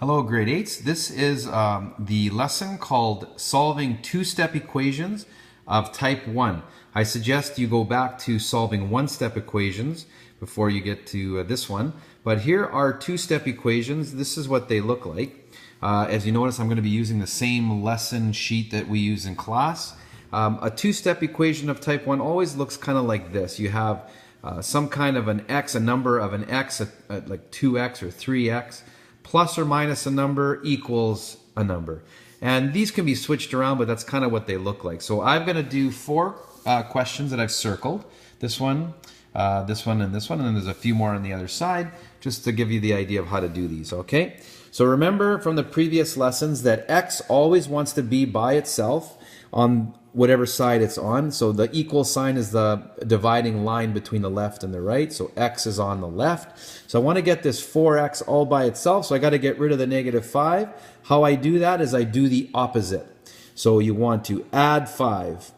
Hello, grade 8s. This is the lesson called Solving Two-Step Equations of Type 1. I suggest you go back to solving one-step equations before you get to this one. But here are two-step equations. This is what they look like. As you notice, I'm going to be using the same lesson sheet that we use in class. A two-step equation of Type 1 always looks kind of like this. You have some kind of an x, a number of an x, like 2x or 3x, plus or minus a number equals a number. And these can be switched around, but that's kind of what they look like. So I'm going to do four questions that I've circled. This one, and this one, and then there's a few more on the other side, just to give you the idea of how to do these, okay? So remember from the previous lessons that x always wants to be by itself on whatever side it's on. So the equal sign is the dividing line between the left and the right. So x is on the left. So I want to get this 4x all by itself. So I got to get rid of the negative 5. How I do that is I do the opposite. So you want to add 5.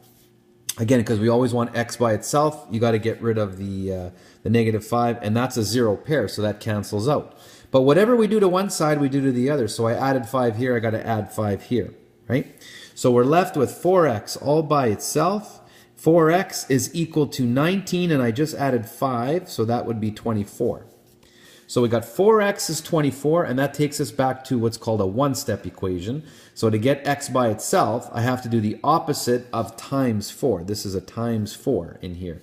Again, because we always want x by itself, you got to get rid of the negative 5. And that's a zero pair, so that cancels out. But whatever we do to one side, we do to the other. So I added 5 here, I got to add 5 here, right? So we're left with 4x all by itself. 4x is equal to 19, and I just added 5, so that would be 24. So we got 4x is 24, and that takes us back to what's called a one-step equation. So to get x by itself, I have to do the opposite of times 4. This is a times 4 in here.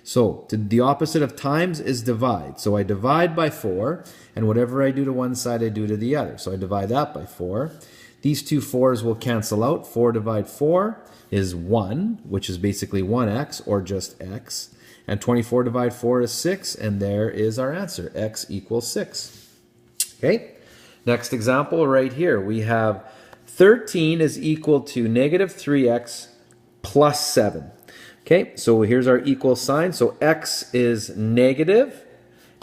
So the opposite of times is divide. So I divide by 4, and whatever I do to one side, I do to the other. So I divide that by 4. These two 4's will cancel out. 4 divided 4 is 1, which is basically 1x, or just x. And 24 divided 4 is 6, and there is our answer. X equals 6. Okay? Next example right here. We have 13 is equal to negative 3x plus 7. Okay, so here's our equal sign. So x is negative,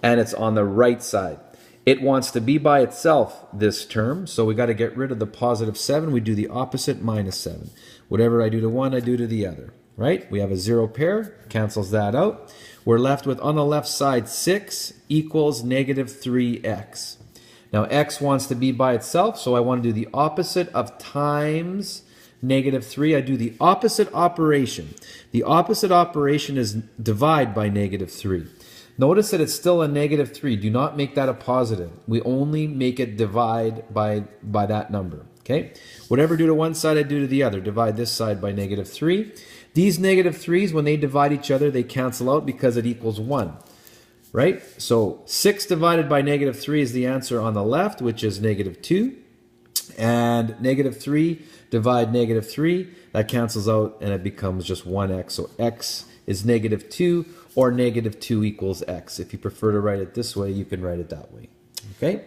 and it's on the right side. It wants to be by itself, this term, so we got to get rid of the positive 7. We do the opposite, minus 7. Whatever I do to one, I do to the other, right? We have a zero pair, cancels that out. We're left with, on the left side, 6 equals negative 3x. Now, x wants to be by itself, so I want to do the opposite of times negative 3. I do the opposite operation. The opposite operation is divide by negative 3. Notice that it's still a negative 3. Do not make that a positive. We only make it divide by that number. Okay? Whatever I do to one side, I do to the other. Divide this side by negative 3. These negative 3's, when they divide each other, they cancel out because it equals 1. Right? So 6 divided by negative 3 is the answer on the left, which is negative 2. And negative 3 divide negative 3. That cancels out, and it becomes just 1x. So x is negative 2, or negative 2 equals x. If you prefer to write it this way, you can write it that way. Okay?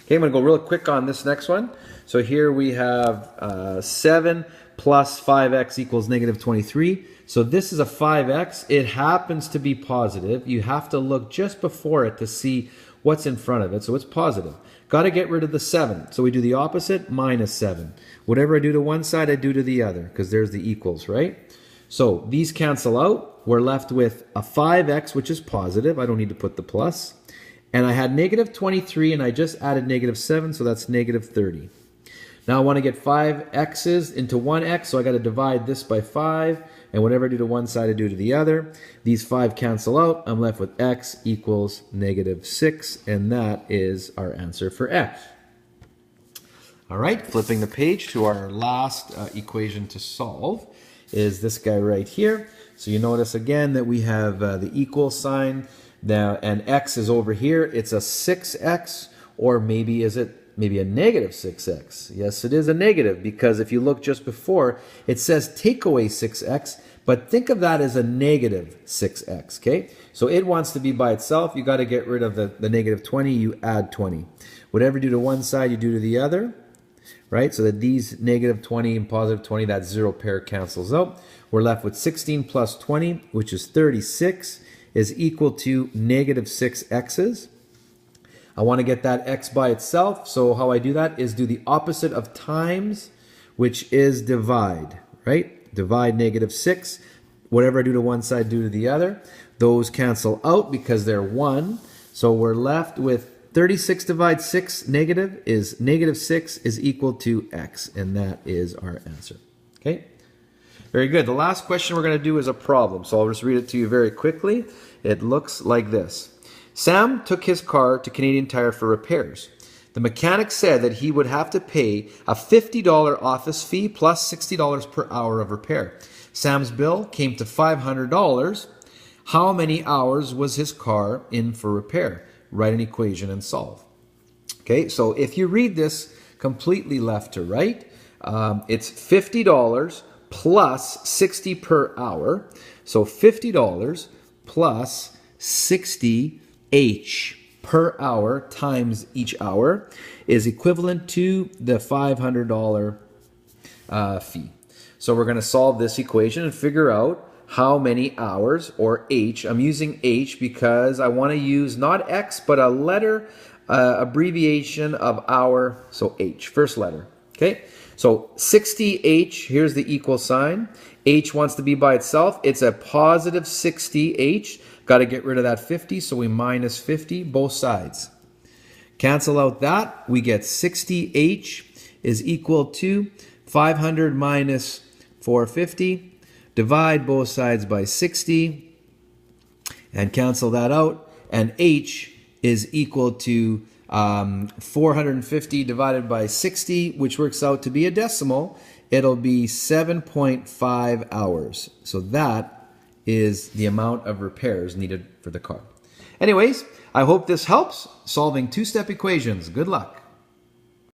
Okay, I'm going to go real quick on this next one. So here we have 7 plus 5x equals negative 23. So this is a 5x. It happens to be positive. You have to look just before it to see what's in front of it. So it's positive. Got to get rid of the 7. So we do the opposite, minus 7. Whatever I do to one side, I do to the other, because there's the equals, right? So these cancel out. We're left with a 5x, which is positive. I don't need to put the plus. And I had negative 23, and I just added negative 7, so that's negative 30. Now I want to get 5 x's into 1x, so I got to divide this by 5. And whatever I do to one side, I do to the other. These 5 cancel out. I'm left with x equals negative 6, and that is our answer for x. All right, flipping the page to our last equation to solve is this guy right here. So you notice again that we have the equal sign now, and x is over here. It's a 6x, or maybe is it maybe a negative 6x? Yes, it is a negative, because if you look just before, it says take away 6x, but think of that as a negative 6x, okay? So it wants to be by itself. You got to get rid of the negative 20. You add 20. Whatever you do to one side, you do to the other. Right, so that these negative 20 and positive 20, that zero pair cancels out. We're left with 16 plus 20, which is 36, is equal to negative 6x's. I want to get that x by itself, so how I do that is do the opposite of times, which is divide, right? Divide negative 6. Whatever I do to one side, do to the other. Those cancel out because they're 1. So we're left with 36 divided 6 negative is negative 6 is equal to x, and that is our answer. Okay? Very good. The last question we're going to do is a problem, so I'll just read it to you very quickly. It looks like this. Sam took his car to Canadian Tire for repairs. The mechanic said that he would have to pay a $50 office fee plus $60 per hour of repair. Sam's bill came to $500. How many hours was his car in for repair? Write an equation and solve. Okay, so if you read this completely left to right, it's $50 plus $60 per hour. So $50 plus 60H per hour times each hour is equivalent to the $500 fee. So we're going to solve this equation and figure out how many hours, or H. I'm using H because I want to use not X, but a letter abbreviation of hour, so H, first letter. Okay, so 60H, here's the equal sign. H wants to be by itself. It's a positive 60H. Got to get rid of that 50, so we minus 50 both sides. Cancel out that. We get 60H is equal to 500 minus 450. Divide both sides by 60 and cancel that out. And H is equal to 450 divided by 60, which works out to be a decimal. It'll be 7.5 hours. So that is the amount of repairs needed for the car. Anyways, I hope this helps solving two-step equations. Good luck.